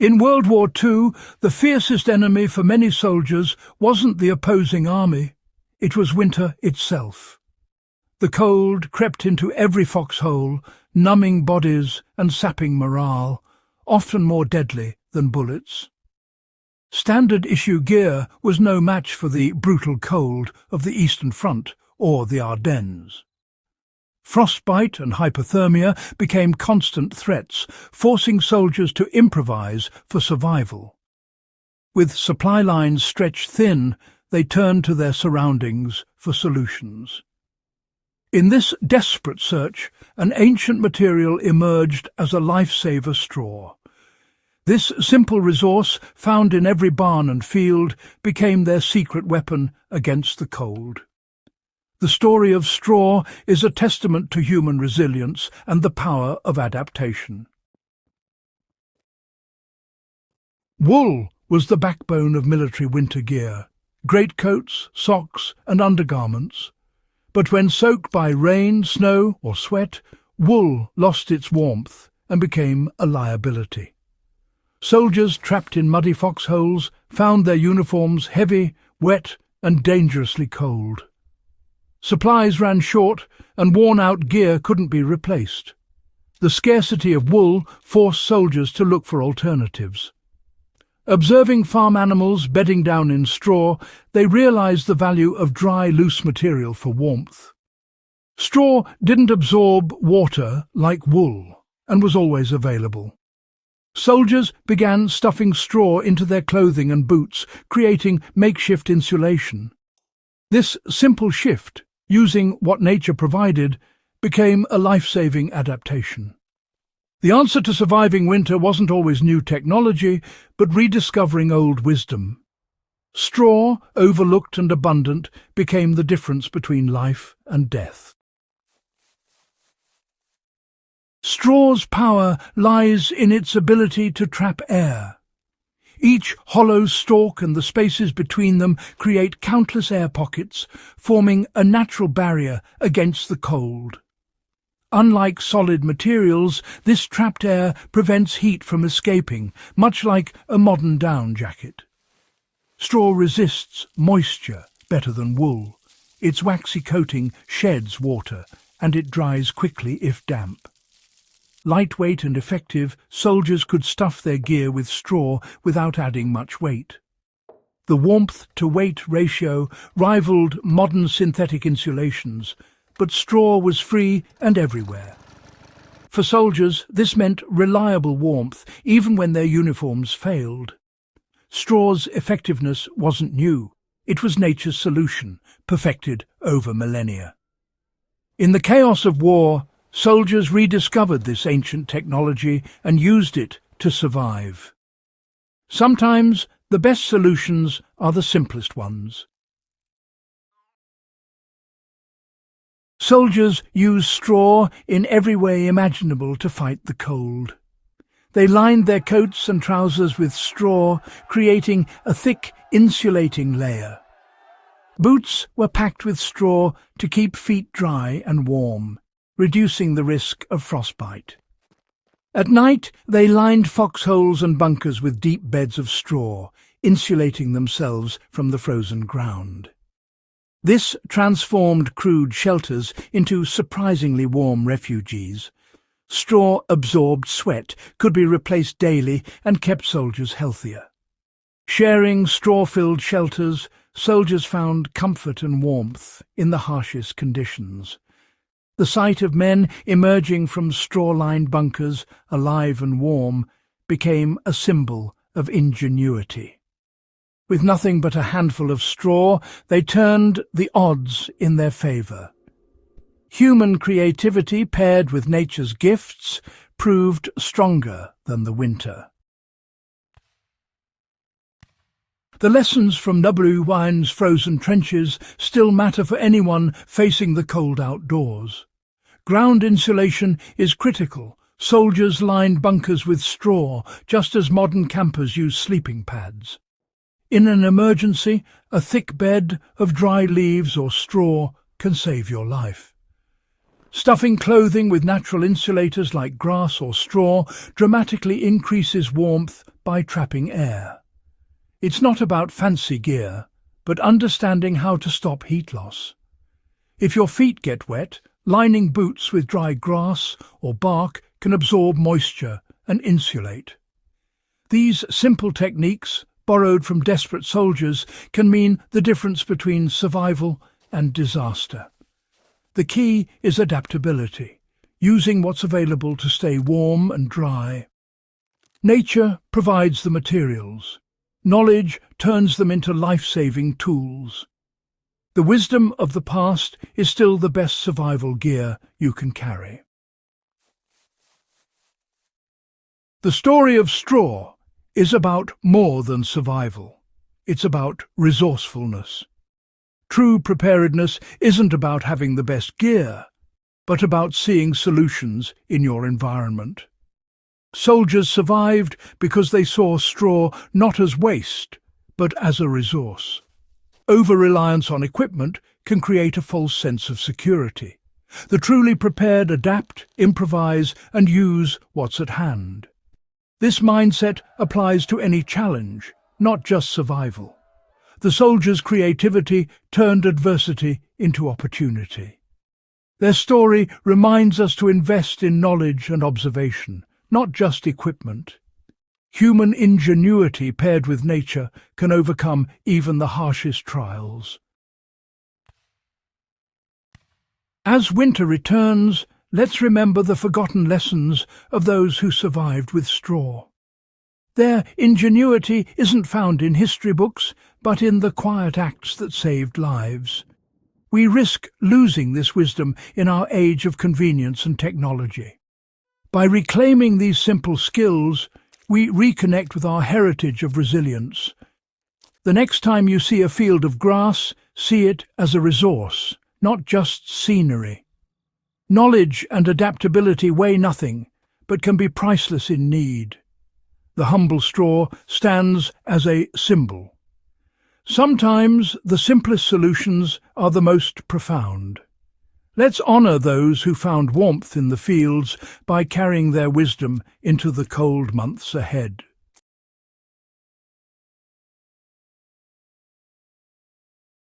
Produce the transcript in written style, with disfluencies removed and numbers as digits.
In World War II, the fiercest enemy for many soldiers wasn't the opposing army, it was winter itself. The cold crept into every foxhole, numbing bodies and sapping morale, often more deadly than bullets. Standard issue gear was no match for the brutal cold of the Eastern Front or the Ardennes. Frostbite and hypothermia became constant threats, forcing soldiers to improvise for survival. With supply lines stretched thin, they turned to their surroundings for solutions. In this desperate search, an ancient material emerged as a lifesaver: straw. This simple resource, found in every barn and field, became their secret weapon against the cold. The story of straw is a testament to human resilience and the power of adaptation. Wool was the backbone of military winter gear: greatcoats, socks and undergarments. But when soaked by rain, snow or sweat, wool lost its warmth and became a liability. Soldiers trapped in muddy foxholes found their uniforms heavy, wet and dangerously cold. Supplies ran short and worn-out gear couldn't be replaced. The scarcity of wool forced soldiers to look for alternatives. Observing farm animals bedding down in straw, they realized the value of dry, loose material for warmth. Straw didn't absorb water like wool and was always available. Soldiers began stuffing straw into their clothing and boots, creating makeshift insulation. This simple shift, using what nature provided, became a life-saving adaptation. The answer to surviving winter wasn't always new technology, but rediscovering old wisdom. Straw, overlooked and abundant, became the difference between life and death. Straw's power lies in its ability to trap air. Each hollow stalk and the spaces between them create countless air pockets, forming a natural barrier against the cold. Unlike solid materials, this trapped air prevents heat from escaping, much like a modern down jacket. Straw resists moisture better than wool. Its waxy coating sheds water, and it dries quickly if damp. Lightweight and effective, soldiers could stuff their gear with straw without adding much weight. The warmth-to-weight ratio rivaled modern synthetic insulations, but straw was free and everywhere. For soldiers, this meant reliable warmth, even when their uniforms failed. Straw's effectiveness wasn't new. It was nature's solution, perfected over millennia. In the chaos of war, soldiers rediscovered this ancient technology and used it to survive. Sometimes the best solutions are the simplest ones. Soldiers used straw in every way imaginable to fight the cold. They lined their coats and trousers with straw, creating a thick, insulating layer. Boots were packed with straw to keep feet dry and warm, reducing the risk of frostbite. At night, they lined foxholes and bunkers with deep beds of straw, insulating themselves from the frozen ground. This transformed crude shelters into surprisingly warm refuges. Straw absorbed sweat, could be replaced daily, and kept soldiers healthier. Sharing straw-filled shelters, soldiers found comfort and warmth in the harshest conditions. The sight of men emerging from straw-lined bunkers, alive and warm, became a symbol of ingenuity. With nothing but a handful of straw, they turned the odds in their favour. Human creativity, paired with nature's gifts, proved stronger than the winter. The lessons from WWII's frozen trenches still matter for anyone facing the cold outdoors. Ground insulation is critical. Soldiers lined bunkers with straw, just as modern campers use sleeping pads. In an emergency, a thick bed of dry leaves or straw can save your life. Stuffing clothing with natural insulators like grass or straw dramatically increases warmth by trapping air. It's not about fancy gear, but understanding how to stop heat loss. If your feet get wet, lining boots with dry grass or bark can absorb moisture and insulate. These simple techniques, borrowed from desperate soldiers, can mean the difference between survival and disaster. The key is adaptability, using what's available to stay warm and dry. Nature provides the materials. Knowledge turns them into life-saving tools. The wisdom of the past is still the best survival gear you can carry. The story of straw is about more than survival. It's about resourcefulness. True preparedness isn't about having the best gear, but about seeing solutions in your environment. Soldiers survived because they saw straw not as waste, but as a resource. Over-reliance on equipment can create a false sense of security. The truly prepared adapt, improvise, and use what's at hand. This mindset applies to any challenge, not just survival. The soldiers' creativity turned adversity into opportunity. Their story reminds us to invest in knowledge and observation, not just equipment. Human ingenuity paired with nature can overcome even the harshest trials. As winter returns, let's remember the forgotten lessons of those who survived with straw. Their ingenuity isn't found in history books, but in the quiet acts that saved lives. We risk losing this wisdom in our age of convenience and technology. By reclaiming these simple skills, we reconnect with our heritage of resilience. The next time you see a field of grass, see it as a resource, not just scenery. Knowledge and adaptability weigh nothing, but can be priceless in need. The humble straw stands as a symbol. Sometimes the simplest solutions are the most profound. Let's honor those who found warmth in the fields by carrying their wisdom into the cold months ahead.